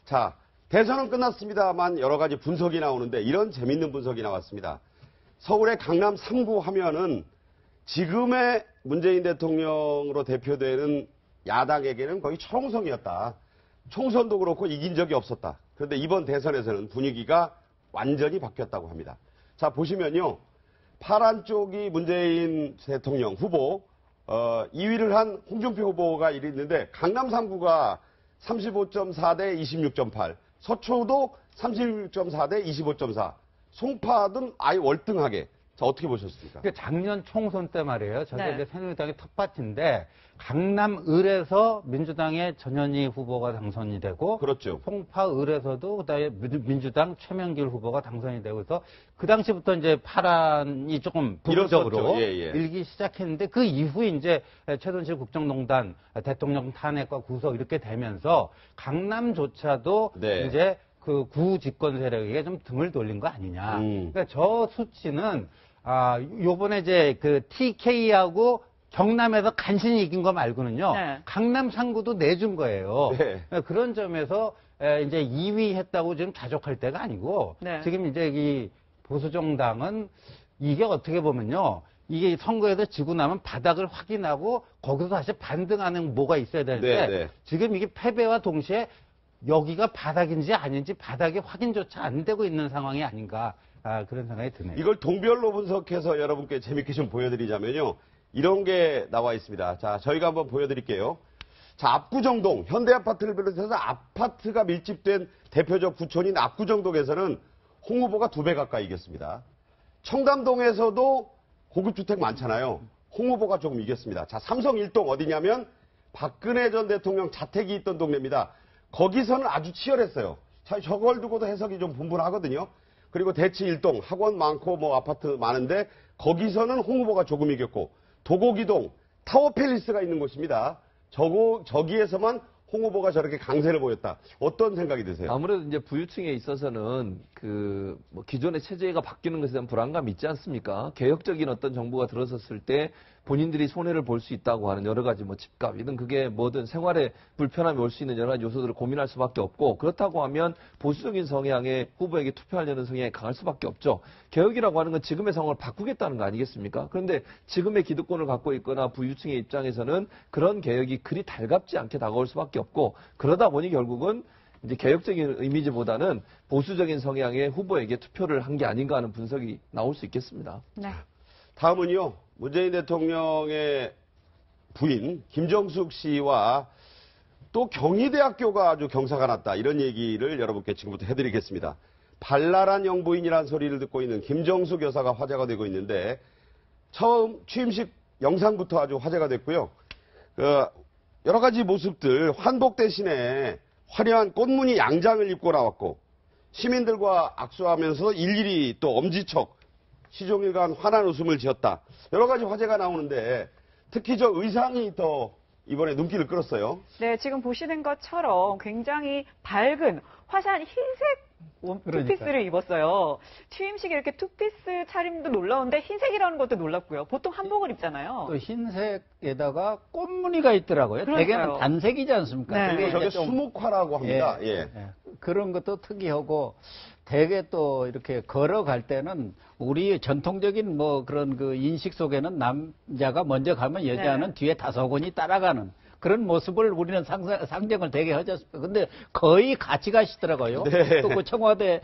자, 대선은 끝났습니다만 여러 가지 분석이 나오는데 이런 재밌는 분석이 나왔습니다. 서울의 강남 3구 하면은 지금의 문재인 대통령으로 대표되는 야당에게는 거의 초롱성이었다. 총선도 그렇고 이긴 적이 없었다. 그런데 이번 대선에서는 분위기가 완전히 바뀌었다고 합니다. 자, 보시면요. 파란 쪽이 문재인 대통령 후보, 2위를 한 홍준표 후보가 있는데 강남 3구가 35.4 대 26.8, 서초도 36.4 대 25.4, 송파든 아예 월등하게. 자, 어떻게 보셨습니까? 그러니까 작년 총선 때 말이에요. 저게 네. 이제 새누리당의 텃밭인데 강남을에서 민주당의 전현희 후보가 당선이 되고, 그렇죠. 송파을에서도 그다음에 민주당 최명길 후보가 당선이 되고 해서 그 당시부터 이제 파란이 조금 부분적으로 일기 시작했는데 그 이후에 이제 최순실 국정농단 대통령 탄핵과 구속 이렇게 되면서 강남조차도 이제 그 구집권 세력에게 좀 등을 돌린 거 아니냐. 그러니까 저 수치는 요번에 이제 그 TK하고 경남에서 간신히 이긴 거 말고는요. 네. 강남 3구도 내준 거예요. 네. 그런 점에서 이제 2위 했다고 지금 자족할 때가 아니고 네. 지금 이제 이 보수정당은 이게 어떻게 보면요. 이게 선거에서 지고 나면 바닥을 확인하고 거기서 다시 반등하는 뭐가 있어야 되는데 네. 지금 이게 패배와 동시에 여기가 바닥인지 아닌지 바닥이 확인조차 안 되고 있는 상황이 아닌가 그런 생각이 드네요. 이걸 동별로 분석해서 여러분께 재밌게 좀 보여드리자면요. 이런 게 나와 있습니다. 자, 저희가 한번 보여드릴게요. 자, 압구정동, 현대아파트를 비롯해서 아파트가 밀집된 대표적 구촌인 압구정동에서는 홍 후보가 2배 가까이 이겼습니다. 청담동에서도 고급주택 많잖아요. 홍 후보가 조금 이겼습니다. 자, 삼성 1동 어디냐면 박근혜 전 대통령 자택이 있던 동네입니다. 거기서는 아주 치열했어요. 자, 저걸 두고도 해석이 좀 분분하거든요. 그리고 대치 1동, 학원 많고 뭐 아파트 많은데 거기서는 홍 후보가 조금 이겼고 도곡이동, 타워팰리스가 있는 곳입니다. 저기에서만 홍 후보가 저렇게 강세를 보였다. 어떤 생각이 드세요? 아무래도 이제 부유층에 있어서는 뭐 기존의 체제가 바뀌는 것에 대한 불안감이 있지 않습니까? 개혁적인 어떤 정부가 들어섰을 때 본인들이 손해를 볼 수 있다고 하는 여러 가지 뭐 집값이든 그게 뭐든 생활에 불편함이 올 수 있는 여러 가지 요소들을 고민할 수밖에 없고 그렇다고 하면 보수적인 성향의 후보에게 투표하려는 성향이 강할 수밖에 없죠. 개혁이라고 하는 건 지금의 상황을 바꾸겠다는 거 아니겠습니까? 그런데 지금의 기득권을 갖고 있거나 부유층의 입장에서는 그런 개혁이 그리 달갑지 않게 다가올 수밖에 없고 그러다 보니 결국은 이제 개혁적인 이미지보다는 보수적인 성향의 후보에게 투표를 한 게 아닌가 하는 분석이 나올 수 있겠습니다. 네. 다음은요. 문재인 대통령의 부인 김정숙 씨와 또 경희대학교가 아주 경사가 났다. 이런 얘기를 여러분께 지금부터 해드리겠습니다. 발랄한 영부인이라는 소리를 듣고 있는 김정숙 여사가 화제가 되고 있는데 처음 취임식 영상부터 아주 화제가 됐고요. 여러 가지 모습들 환복 대신에 화려한 꽃무늬 양장을 입고 나왔고 시민들과 악수하면서 일일이 또 엄지척 시종일관 환한 웃음을 지었다. 여러 가지 화제가 나오는데 특히 저 의상이 더 이번에 눈길을 끌었어요. 네, 지금 보시는 것처럼 굉장히 밝은 화사한 흰색 투피스를 입었어요. 취임식에 이렇게 투피스 차림도 놀라운데 흰색이라는 것도 놀랍고요. 보통 한복을 입잖아요. 또 흰색에다가 꽃무늬가 있더라고요. 그러니까요. 대개는 단색이지 않습니까? 네. 그리고 저게 수묵화라고 합니다. 예. 그런 것도 특이하고 대개 또 이렇게 걸어갈 때는 우리 전통적인 뭐 그런 그 인식 속에는 남자가 먼저 가면 여자는 뒤에 다소곳이 따라가는 그런 모습을 우리는 상정을 되게 하셨습니다. 근데 거의 같이 가시더라고요. 네. 또 그 청와대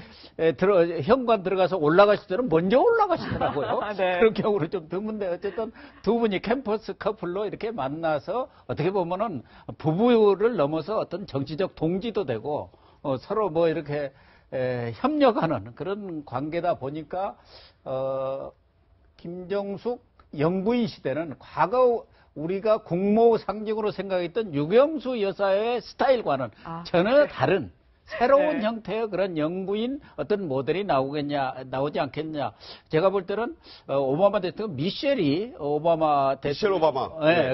현관 들어가서 올라가실 때는 먼저 올라가시더라고요. 네. 그런 경우는 좀 드문데 어쨌든 두 분이 캠퍼스 커플로 이렇게 만나서 어떻게 보면은 부부를 넘어서 어떤 정치적 동지도 되고 서로 뭐 이렇게 협력하는 그런 관계다 보니까 김정숙 영부인 시대는 과거 우리가 국모 상징으로 생각했던 유경수 여사의 스타일과는 전혀 다른 새로운 형태의 그런 영부인 어떤 모델이 나오지 않겠냐. 제가 볼 때는 오바마 대통령 미셸 오바마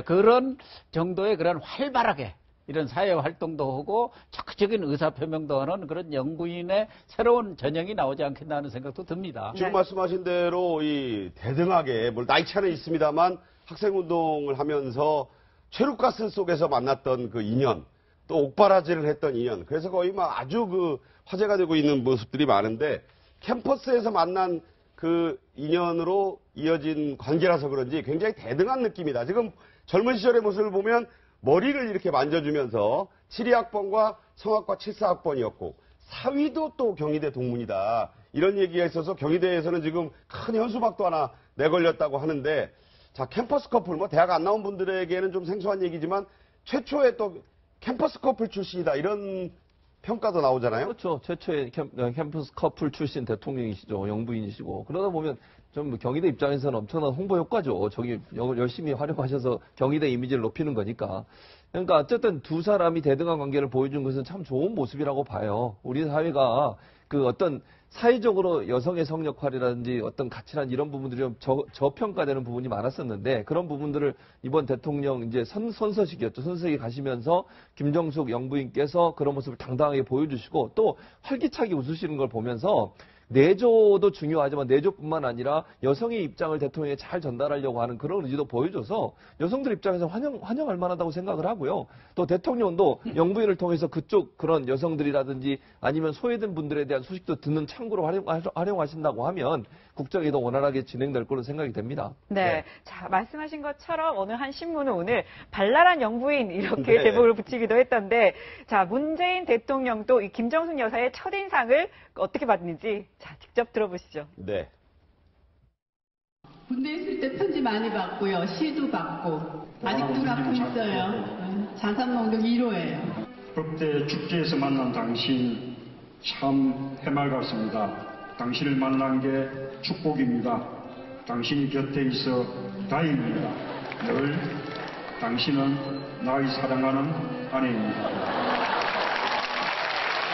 그런 정도의 그런 활발하게 이런 사회 활동도 하고 적극적인 의사 표명도 하는 그런 영부인의 새로운 전형이 나오지 않겠나 하는 생각도 듭니다. 지금 말씀하신 대로 이 대등하게 나이 차는 있습니다만 학생 운동을 하면서 최루가스 속에서 만났던 그 인연 또 옥바라지를 했던 인연. 그래서 거의 막 아주 그 화제가 되고 있는 모습들이 많은데 캠퍼스에서 만난 그 인연으로 이어진 관계라서 그런지 굉장히 대등한 느낌이다. 지금 젊은 시절의 모습을 보면 머리를 이렇게 만져주면서 72학번과 성악과 74학번이었고 사위도 또 경희대 동문이다. 이런 얘기가 있어서 경희대에서는 지금 큰 현수막도 하나 내걸렸다고 하는데 자, 캠퍼스 커플, 뭐 대학 안 나온 분들에게는 좀 생소한 얘기지만 최초의 또 캠퍼스 커플 출신이다. 이런 평가도 나오잖아요. 그렇죠. 최초의 캠퍼스 커플 출신 대통령이시죠. 영부인이시고. 그러다 보면 좀 경희대 입장에서는 엄청난 홍보 효과죠. 저기 열심히 활용하셔서 경희대 이미지를 높이는 거니까. 그러니까 어쨌든 두 사람이 대등한 관계를 보여준 것은 참 좋은 모습이라고 봐요. 우리 사회가 그 어떤 사회적으로 여성의 성역할이라든지 어떤 가치란 이런 부분들이 좀 저평가되는 부분이 많았었는데 그런 부분들을 이번 대통령 이제 선서식이었죠. 선서식에 가시면서 김정숙 영부인께서 그런 모습을 당당하게 보여주시고 또 활기차게 웃으시는 걸 보면서 내조도 중요하지만 내조뿐만 아니라 여성의 입장을 대통령에 잘 전달하려고 하는 그런 의지도 보여줘서 여성들 입장에서 환영할 만하다고 생각을 하고요. 또 대통령도 영부인을 통해서 그쪽 그런 여성들이라든지 아니면 소외된 분들에 대한 소식도 듣는 창구로 활용하신다고 하면 국정이 더 원활하게 진행될 거로 생각이 됩니다. 네. 자, 말씀하신 것처럼 어느 한 신문은 오늘 발랄한 영부인 이렇게 네. 제목을 붙이기도 했던데 자, 문재인 대통령도 이 김정숙 여사의 첫인상을 어떻게 받는지 자, 직접 들어보시죠. 네. 군대 있을 때 편지 많이 받고요. 시도 받고 아직도 갖고 있어요. 자산목록 1호예요. 법대 축제에서 만난 당신 참 해맑았습니다. 당신을 만난 게 축복입니다. 당신이 곁에 있어 다행입니다. 늘 당신은 나의 사랑하는 아내입니다.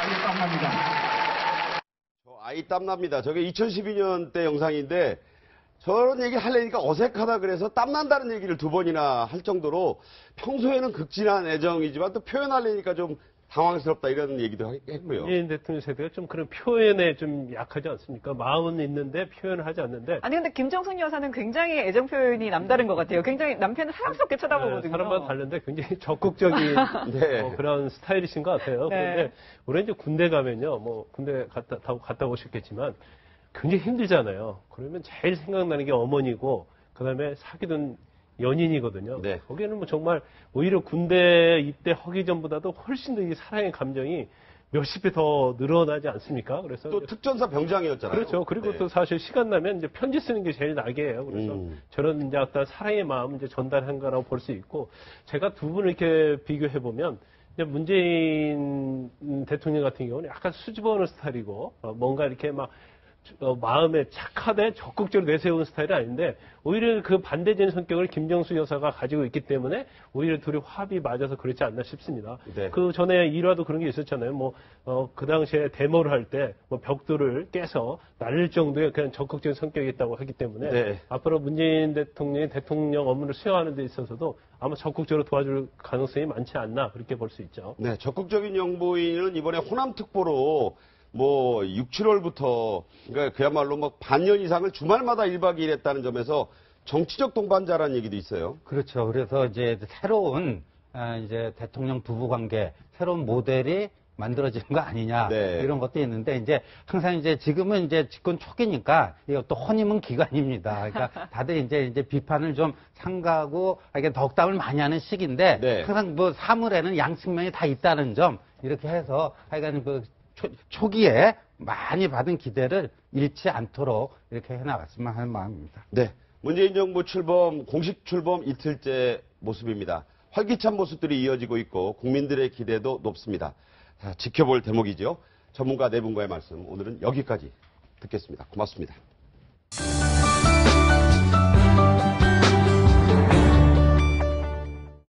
아주 땀납니다. 아이 땀납니다. 저게 2012년 때 영상인데 저런 얘기 하려니까 어색하다 그래서 땀난다는 얘기를 2번이나 할 정도로 평소에는 극진한 애정이지만 또 표현하려니까 좀 당황스럽다 이런 얘기도 했고요. 문재인 대통령 세대가 좀 그런 표현에 좀 약하지 않습니까? 마음은 있는데 표현을 하지 않는데. 아니 근데 김정숙 여사는 굉장히 애정 표현이 남다른 것 같아요. 굉장히 남편을 사랑스럽게 쳐다보거든요. 사람마다 다른데 굉장히 적극적인 네. 그런 스타일이신 것 같아요. 네. 그런데 우리 이제 군대 가면요, 뭐 군대 갔다 오셨겠지만 굉장히 힘들잖아요. 그러면 제일 생각나는 게 어머니고 그다음에 사귀던 연인이거든요. 네. 거기는 뭐 정말 오히려 군대 입대하기 전보다도 훨씬 더 이 사랑의 감정이 몇십 배 더 늘어나지 않습니까? 그래서 또 특전사 병장이었잖아요. 그렇죠. 그리고 네. 또 사실 시간 나면 이제 편지 쓰는 게 제일 낙이에요. 그래서 저런 이제 어떤 사랑의 마음 이제 전달한 거라고 볼 수 있고 제가 두 분을 이렇게 비교해 보면 문재인 대통령 같은 경우는 약간 수줍어하는 스타일이고 뭔가 이렇게 막 마음에 착하되 적극적으로 내세우는 스타일이 아닌데 오히려 그 반대적인 성격을 김정숙 여사가 가지고 있기 때문에 오히려 둘이 화합이 맞아서 그렇지 않나 싶습니다. 네. 그 전에 일화도 그런 게 있었잖아요. 그 당시에 데모를 할 때 벽돌을 깨서 날릴 정도의 그냥 적극적인 성격이 있다고 하기 때문에 네. 앞으로 문재인 대통령이 대통령 업무를 수행하는 데 있어서도 아마 적극적으로 도와줄 가능성이 많지 않나 그렇게 볼 수 있죠. 네, 적극적인 영부인은 이번에 호남 특보로 뭐 6, 7월부터 그러니까 그야말로 뭐 반년 이상을 주말마다 1박 2일 했다는 점에서 정치적 동반자라는 얘기도 있어요. 그렇죠. 그래서 이제 새로운 이제 대통령 부부 관계, 새로운 모델이 만들어지는 거 아니냐 네. 이런 것도 있는데 이제 항상 이제 지금은 이제 집권 초기니까 이것도 혼임은 기간입니다. 그러니까 다들 이제 비판을 좀 삼가하고 이렇게 덕담을 많이 하는 시기인데 네. 항상 뭐 사물에는 양측면이 다 있다는 점 이렇게 해서 하여간 그 초기에 많이 받은 기대를 잃지 않도록 이렇게 해나갔으면 하는 마음입니다. 네, 문재인 정부 출범 공식 출범 이틀째 모습입니다. 활기찬 모습들이 이어지고 있고 국민들의 기대도 높습니다. 자, 지켜볼 대목이죠. 전문가 네 분과의 말씀 오늘은 여기까지 듣겠습니다. 고맙습니다.